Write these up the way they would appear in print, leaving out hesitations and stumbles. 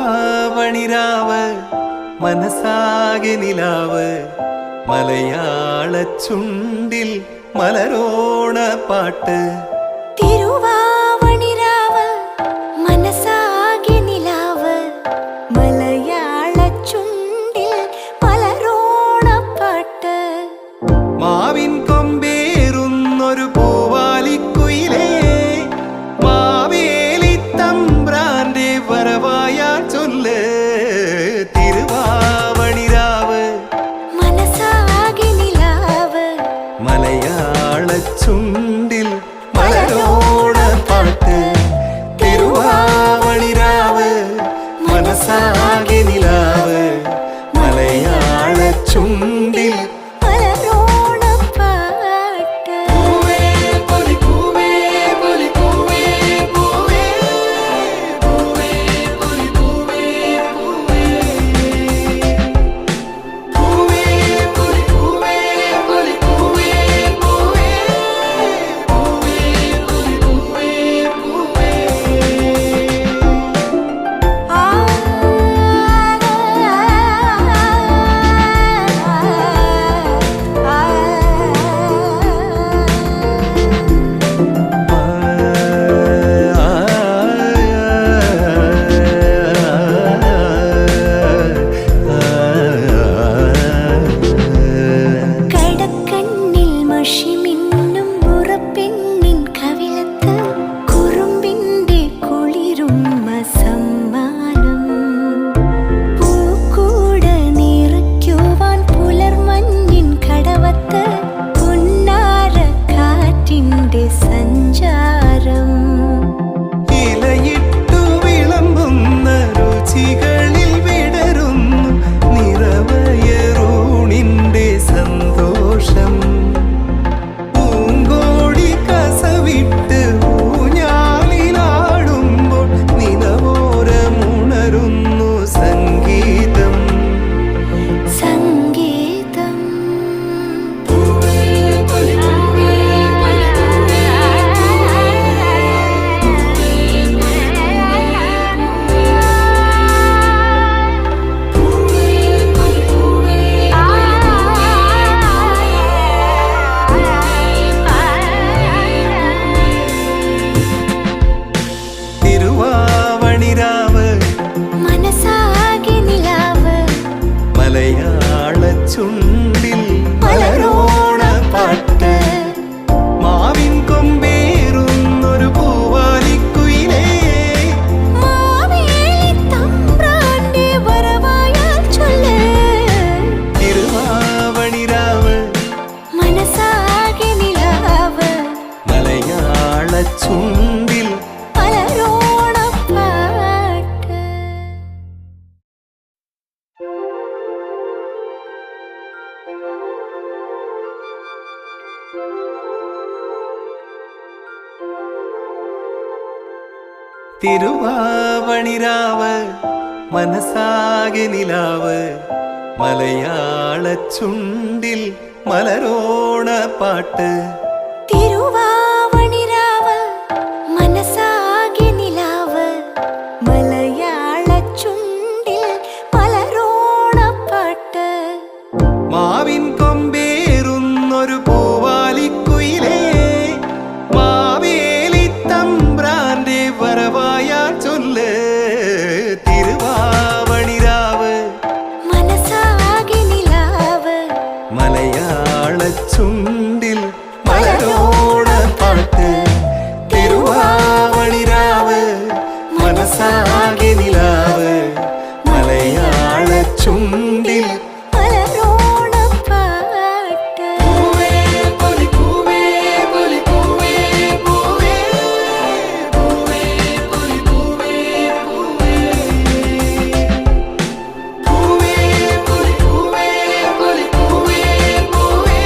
തിരുവാവണിരാവ് മനസാകെ നിലാവ് മലയാള ചുണ്ടിൽ മലരോണ പാട്ട്. തിരുവാവണിരാവ് മനസാകെ നിലാവ് മലയാള ചുണ്ടിൽ മലരോണ പാട്ട്. മാവിൻ കൊമ്പേറുന്നൊരു പൂവാലിക്കുയിലേ മാവേലി തമ്പ്രാന്റെ വരവായാ ചൊല്ല്. തിരുവാവണിരാവ് മനസാകെ നിലാവ് മലയാള ചുണ്ടിൽ മലരോണ പാട്ട്. തിരുവാവണിരാവ് മനസാകെ നിലാവ് മലയാള ചുണ്ടിൽ മലരോണ പാട്ട്. പൂവേ പൊലി പൂവേ പൊലി പൂവേ പൂവേ പൂവേ പൊലി പൂവേ പൂവേ പൂവേ പൊലി പൂവേ പൊലി പൂവേ പൂവേ പൂവേ പൊലി പൂവേ പൂവേ. ആ കടക്കണ്ണിൽ മഷി മിന്നും മുറപ്പെണ്ണിൻ കവിളത്ത് കുറുമ്പിന്റെ കുളിരുമ്മ സമ്മാനം. പൂക്കൂട നിറയ്ക്കുവാൻ പുലർമഞ്ഞിൻ കടവത്ത് പുന്നാര കാറ്റിന്റെ സഞ്ചാരം. ഇലയിട്ടു വിളമ്പുന്ന രുചികളിൽ വിടരുന്നു നിറവയറൂണിന്റെ സന്തോഷം. പൂങ്കോടി കസവിട്ട് ഊഞ്ഞാലിലാടുമ്പോൾ നിലവോരമുണരുന്നു സംഗീതം. സംഗീതം. തിരുവാവണിരാവ് മനസാകെ നിലാവ് മലയാള ചുണ്ടിൽ മലരോണ പാട്ട്. മാവിൻ കൊമ്പേറുന്നൊരു പൂവാലിക്കുയിലേ മാവേലി തമ്പ്രാന്റെ വരവായാൽ ചൊല്ല്. തിരുവാവണിരാവ് മനസാകെ നിലാവ് മലയാള ചുണ്ടിൽ മലരോണ പാട്ട്. തിരുവാവണിരാവ് മനസാകെ നിലാവ് മലയാള ചുണ്ടിൽ മലരോണ പാട്ട്. തിരുവാവണിരാവ് മനസാകെ നിലാവ് മലയാള ചുണ്ടിൽ മലരോണ പാട്ട്. മാവിൻ കൊമ്പേറുന്നൊരു പൂവാലിക്കുയിലേ മാവേലി തമ്പ്രാന്റെ വരവായാ ചൊല്ല്. തിരുവാവണിരാവ് മനസാകെ നിലാവ് മലയാള ചുണ്ടിൽ മലരോണ പാട്ട്. തിരുവാവണിരാവ് മനസാകെ നിലാവ് മലയാള ചുണ്ടിൽ മലരോണ പാട്ട്. പൂവേ പൊലി പൂവേ പൊലി പൂവേ പൂവേ പൂവേ പൊലി പൂവേ പൂവേ പൂവേ പൊലി പൂവേ പൊലി പൂവേ പൂവേ പൂവേ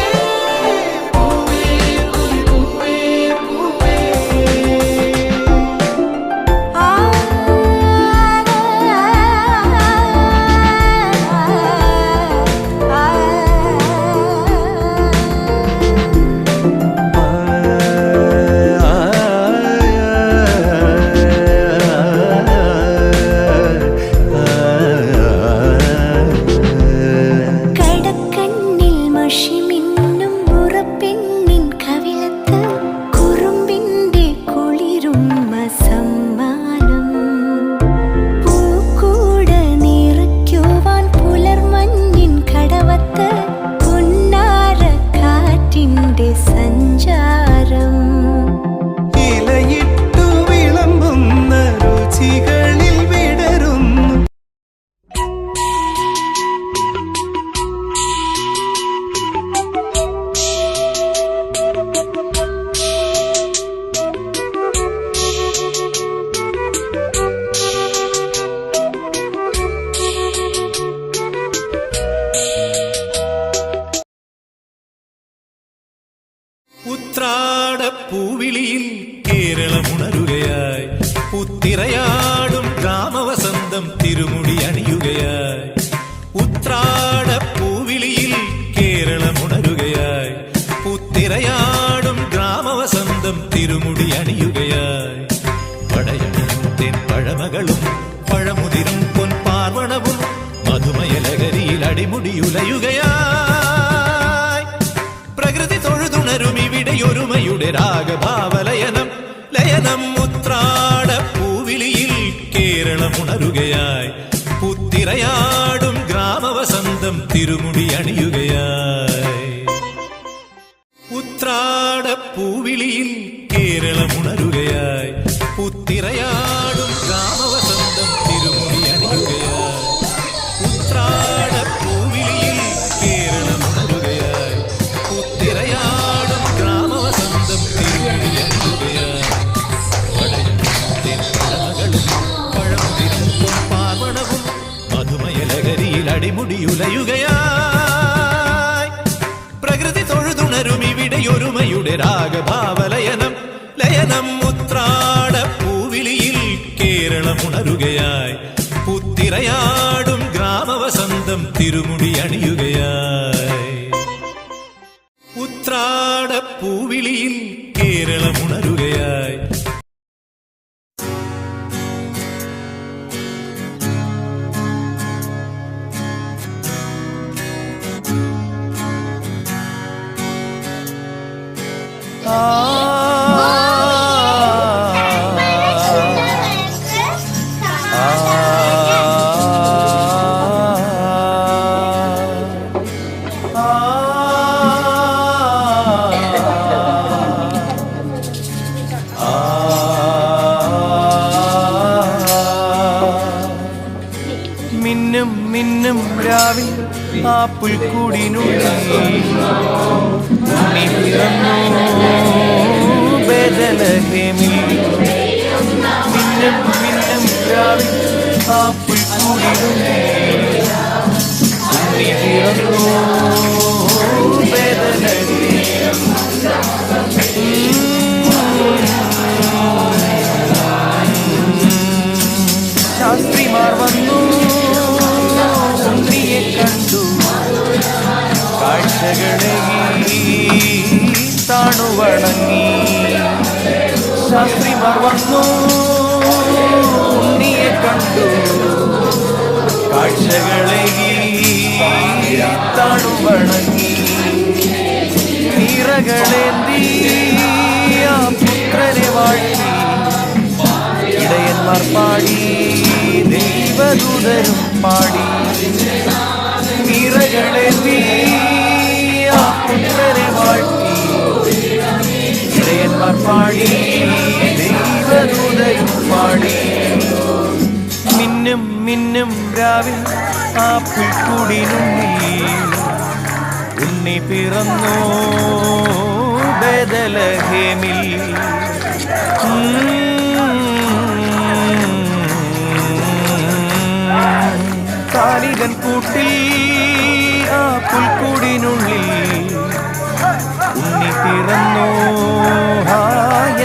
പൂവിളിയിൽ കേരളമുണരുകയായി പുത്തിരയാടും ഗ്രാമവസന്തം തിരുമുടി അണിയുകയായി ഉത്രാട പൂവിളിയിൽ കേരളമുണരുകയായി പുത്തിരയാടും ഗ്രാമവസന്തം തിരുമുടി അണിയുകയായി പടയണിയും തെൻ പഴമകളും പഴമുതിരും പൊൻപാർവണവും മധുമയലകരിയിൽ അടിമുടിയുലയുകയായി പ്രകൃതി തൊഴുതുണരും ഇവിടെയൊരുമയുടെ രാഗഭാവലയനം ലയനം ഉത്രാട പൂവിളിയിൽ കേരളമുണരുകയായി പുത്തിരയാടും ഗ്രാമവസന്തം തിരുമുടി അണിയുകയായി ഉത്രാട പൂവിളിയിൽ കേരളമുണരുകയായി പുത്തിരയാടും ഗ്രാമവസന്തം തിരുമുടി അണിയുകയായി ഉത്രാട പൂവിളിയിൽ കേരളമുണരുകയായി പുത്തിരയാടും ഗ്രാമവസന്തം തിരുമുടി അണിയുകയായി പഴമകളും പഴമുതിരും പാർവണവും മധുമയലകരിയിൽ അടിമുടിയുലയുകയായി പ്രകൃതി തൊഴുതുണരും ഇവിടെയൊരുമയുടെ രാഗഭാവലയനം ലയനം ഉത്രാട പൂവിളിയിൽ കേരളമുണരുകയായി പുത്തിരയാടും ഗ്രാമവസന്തം തിരുമുടി അണിയുകയായി ഉത്രാട പൂവിളിയിൽ കേരളമുണരുകയായി മിന്നും മിന്നും രാവിൽ ആ പുൽക്കൂടിനുള്ളിൽ നീ പിറന്നു ബേഥലഹേമിൽ മിന്നും മിന്നും രാവിൽ ആ പുൽക്കൂടിനുള്ളിൽ നീ പിറന്നു ബേഥലഹേമിൽ ശാസ്ത്രിമാർ വന്നു ഉണ്ണിയെ കണ്ടു കാഴ്ചകളെ താണുവണങ്ങി ശാസ്ത്രിമാർ വന്നു ഉണ്ണിയെ കണ്ടു കാഴ്ചകളെ താണുവണങ്ങി നിറകളേന്തി ആ പുത്രനെ വാഴ്ത്തി ഇടയന്മാർ പാടി ദൈവദൂതരും പാടി നിറകളേന്തി ആ പുത്രനെ വാഴ്ത്തി ഇടയന്മാർ പാടി ദൈവദൂതരും പാടി മിന്നും മിന്നും രാവിൽ ആ പുൽക്കൂടിനുള്ളിൽ ഉണ്ണി പിറന്നു ബേഥലഹേമിൽ കാലികൻ കൂട്ടിൽ ആ പുൽക്കൂടിനുള്ളിൽ ഉണ്ണി പിറന്നു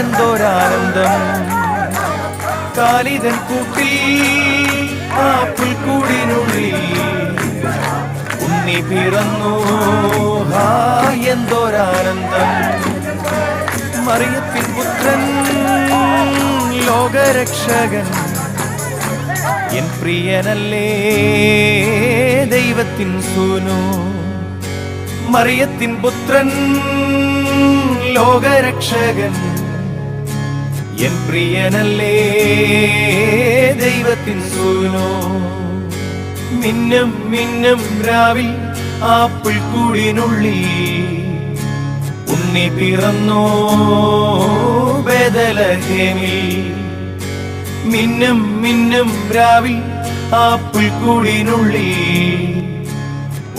എന്തൊരാനന്ദം കാലികൻ കൂട്ടിൽ ആ പുൽക്കൂടിനുള്ളിൽ ഉണ്ണി പിറന്നു എന്തൊരാനന്ദം മറിയത്തിൻ പുത്രൻ ലോകരക്ഷകൻ എൻ പ്രിയനല്ലേ ദൈവത്തിൻ സൂനു മറിയത്തിൻ പുത്രൻ ലോകരക്ഷകൻ എൻ പ്രിയനല്ലേ ദൈവത്തിൻ സൂനു മിന്നും മിന്നും രാവിൽ ആ പുൽക്കൂടിനുള്ളിൽ ഉണ്ണി പിറന്നു ബേഥലഹേമിൽ മിന്നും മിന്നും രാവിൽ ആ പുൽക്കൂടിനുള്ളിൽ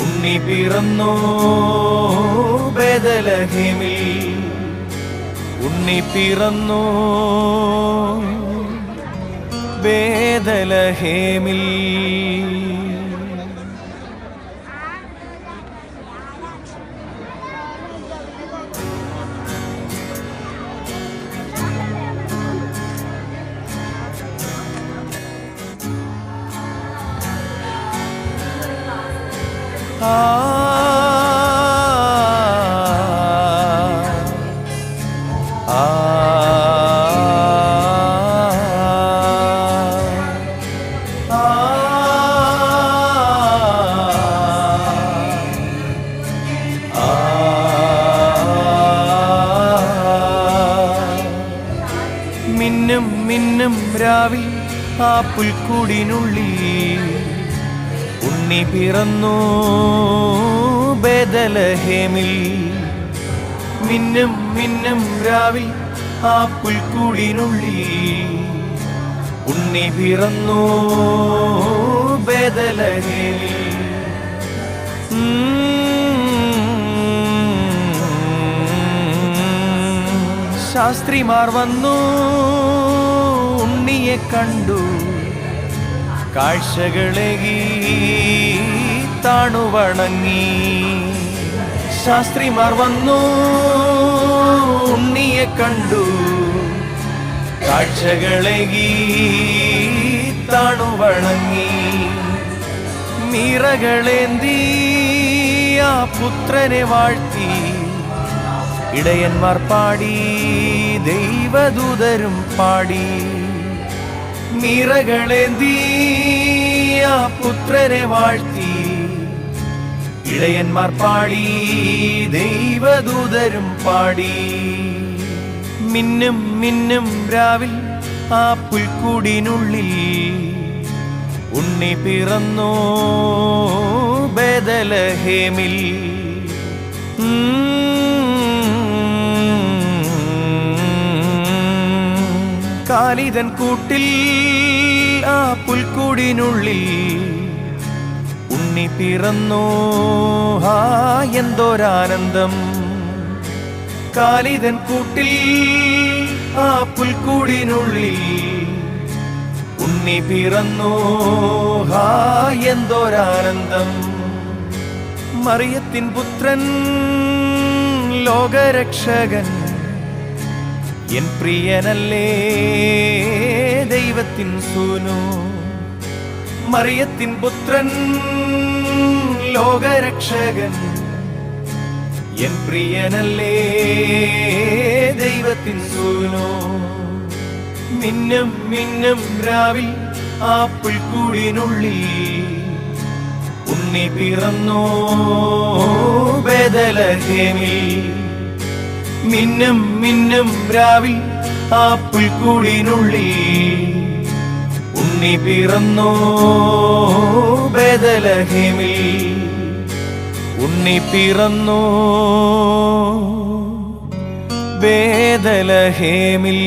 ഉണ്ണി പിറന്നു ബേഥലഹേമിൽ ഉണ്ണി പിറന്നു ബേഥലഹേമിൽ ആ ആ മിന്നും മിന്നും രാവിൽ ആ പുൽക്കൂടിനുള്ളിൽ ഉണ്ണി പിറന്നു ബേദലഹേമിൽ. മിന്നും മിന്നും രാവിൽ ആ പുൽക്കൂടിനുള്ളിൽ ഉണ്ണി പിറന്നു ബേദലഹേമിൽ. ശാസ്ത്രിമാർ വന്നു ഉണ്ണിയെ കണ്ടു, കാഴ്ചകളേകി താണുവണങ്ങി. ശാസ്ത്രിമാർ വന്നു ഉണ്ണിയെ കണ്ടു, കാഴ്ചകളേകി താണുവണങ്ങി. മീറകളേന്തി ആ പുത്രനെ വാഴ്ത്തി, ഇടയന്മാർ പാടി ദൈവദൂതരും പാടി. മീറകളേന്തി ആ പുത്രനെ വാഴ്ത്തി, ഇടയന്മാർ പാടി ദൈവദൂതരും പാടി. മിന്നും മിന്നും രാവിൽ ആ പുൽക്കൂടിനുള്ളിൽ ഉണ്ണി പിറന്നു ബേദലഹേമിൽ. കാലിതൻ കൂട്ടിൽ ആ പുൽക്കൂടിനുള്ളിൽ ഉണ്ണി പിറന്നു, ആ എന്തോരാനന്ദം. കാലിതൻ കൂട്ടിൽ ആ പുൽക്കൂടിനുള്ളിൽ ഉണ്ണി പിറന്നു, ആ എന്തോരാനന്ദം. മറിയത്തിൻ പുത്രൻ ലോകരക്ഷകൻ, എൻ പ്രിയനല്ലേ ദൈവത്തിൻ സൂനു. മറിയത്തിൻ പുത്രൻ ലോകരക്ഷകൻ, എൻ പ്രിയനല്ലേ ദൈവത്തിൻ സൂനു. മിന്നും മിന്നും രാവിൽ ആ പുൽക്കൂടിനുള്ളിൽ ഉണ്ണി പിറന്നു ബേദലഹേമിൽ. മിന്നും മിന്നും രാവിൽ ആ പുൽക്കൂടിനുള്ളിൽ ഉണ്ണി പിറന്നു ബേദലഹേമിൽ. ഉണ്ണി പിറന്നു ബേദലഹേമിൽ.